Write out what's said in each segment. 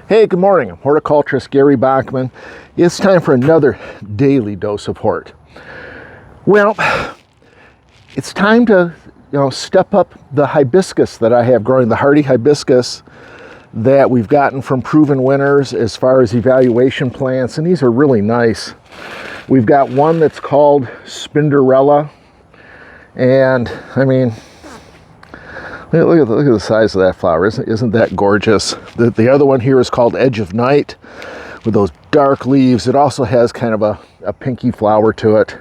Hey, good morning. I'm horticulturist Gary Bachman. It's time for another daily dose of hort. Well, it's time to step up the hibiscus that I have growing, the hardy hibiscus that we've gotten from proven winners as far as evaluation plants, and these are really nice. We've got one that's called Spinderella, and I mean, look at the size of that flower. Isn't that gorgeous? The other one here is called Edge of Night with those dark leaves. It also has kind of a pinky flower to it.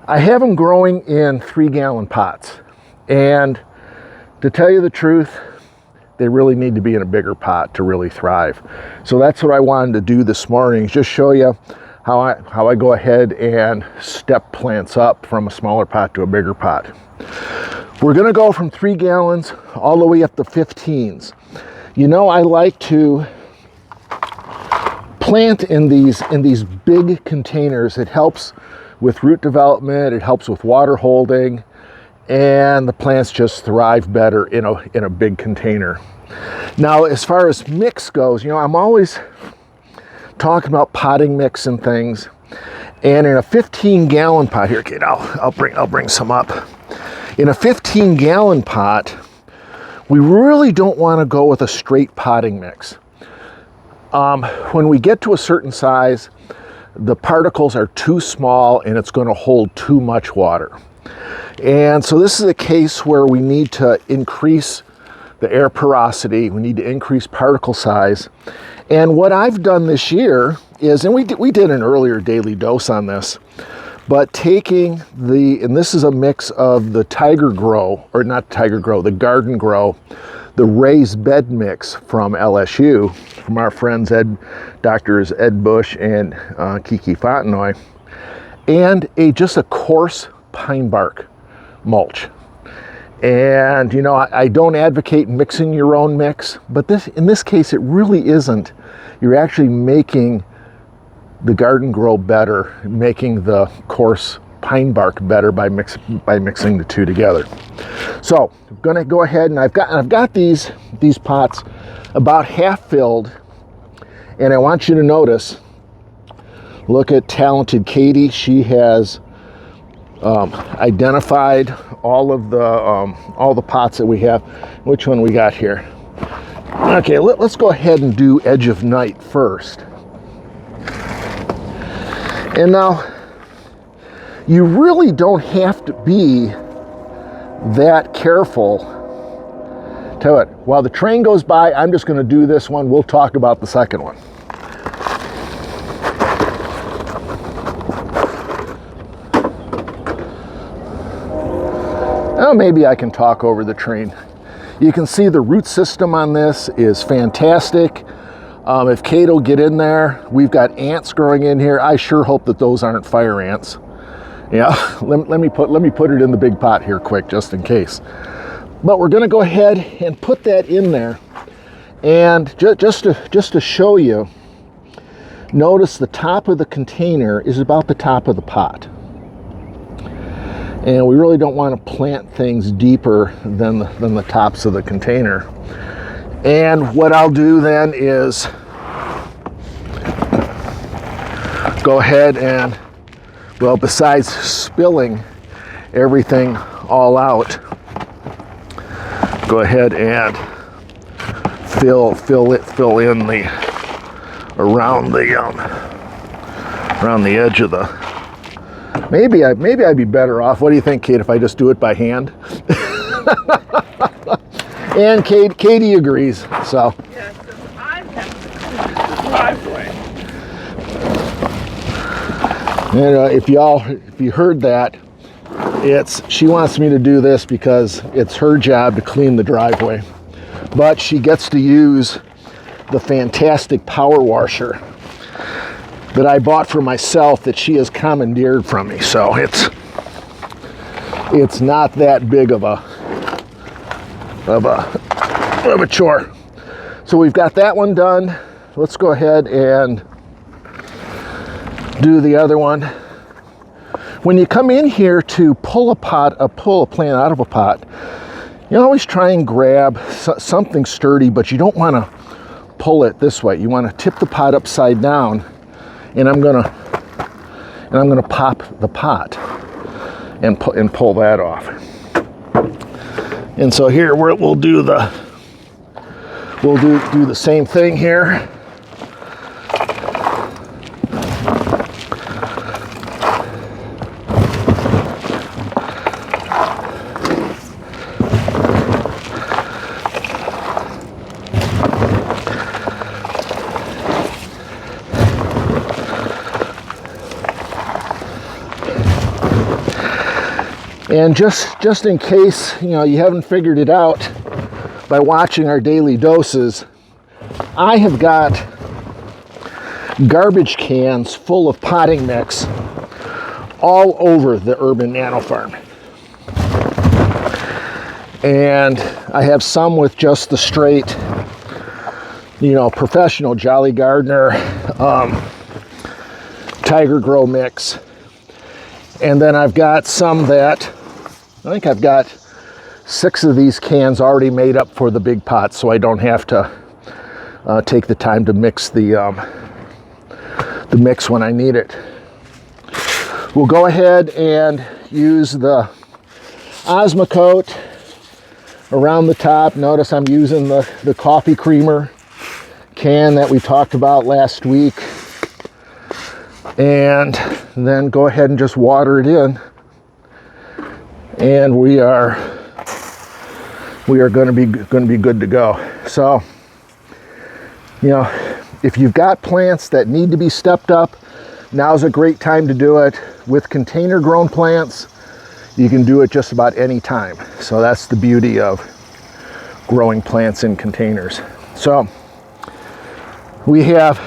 I have them growing in 3-gallon pots, and to tell you the truth, they really need to be in a bigger pot to really thrive. So that's what I wanted to do this morning, just show you how I go ahead and step plants up from a smaller pot to a bigger pot. We're going to go from 3 gallons all the way up to 15s. You know, I like to plant in these big containers. It helps with root development, it helps with water holding, and the plants just thrive better in a big container. Now, as far as mix goes, I'm always talking about potting mix and things. And in a 15-gallon pot here, Kate, I'll bring some up. In a 15-gallon pot, we really don't want to go with a straight potting mix. When we get to a certain size, the particles are too small and it's going to hold too much water. And so this is a case where we need to increase the air porosity, we need to increase particle size. And what I've done this year is, and we did an earlier daily dose on this, but taking and this is a mix of the the Garden Grow, the raised bed mix from LSU, from our friends Doctors Ed Bush and Kiki Fontenoy, and just a coarse pine bark mulch. And I don't advocate mixing your own mix, but in this case it really isn't. You're actually making the Garden Grow better, making the coarse pine bark better by mixing the two together. So I'm going to go ahead, and I've got these pots about half filled, and I want you to notice. Look at talented Katie. She has identified all the pots that we have. Which one we got here? Okay, let's go ahead and do Edge of Night first. And now, you really don't have to be that careful. Tell it, while the train goes by, I'm just going to do this one. We'll talk about the second one. Oh, maybe I can talk over the train. You can see the root system on this is fantastic. If Kate will get in there, we've got ants growing in here. I sure hope that those aren't fire ants. Yeah, let me put it in the big pot here quick, just in case. But we're going to go ahead and put that in there, and just to show you, notice the top of the container is about the top of the pot. And we really don't want to plant things deeper than the tops of the container. And what I'll do then is go ahead and, well, besides spilling everything all out, go ahead and fill in around the edge of the. Maybe I'd be better off. What do you think, Kate, if I just do it by hand? And Katie agrees. So. Yes, I have the driveway. And if you heard that, she wants me to do this because it's her job to clean the driveway, but she gets to use the fantastic power washer that I bought for myself that she has commandeered from me. So it's not that big of a chore. So we've got that one done. Let's go ahead and do the other one. When you come in here to pull a plant out of a pot, you always try and grab something sturdy, but you don't want to pull it this way. You want to tip the pot upside down, and I'm gonna pop the pot and pull that off. And so here we'll do the same thing here. And just in case, you know, you haven't figured it out by watching our daily doses, I have got garbage cans full of potting mix all over the urban nano farm. And I have some with just the straight, you know, professional Jolly Gardener, Tiger Grow mix. And then I've got some that, I think I've got 6 of these cans already made up for the big pots, so I don't have to take the time to mix the mix when I need it. We'll go ahead and use the Osmocote around the top. Notice I'm using the coffee creamer can that we talked about last week. And then go ahead and just water it in. And we are going to be good to go. So, you know, if you've got plants that need to be stepped up, now's a great time to do it. With container grown plants, you can do it just about any time. So that's the beauty of growing plants in containers. So we have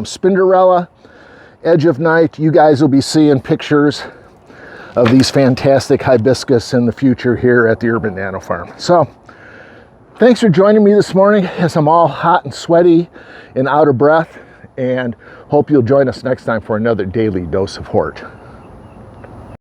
Spinderella, Edge of Night. You guys will be seeing pictures of these fantastic hibiscus in the future here at the Urban Nano Farm. So thanks for joining me this morning as I'm all hot and sweaty and out of breath, and hope you'll join us next time for another daily dose of Hort.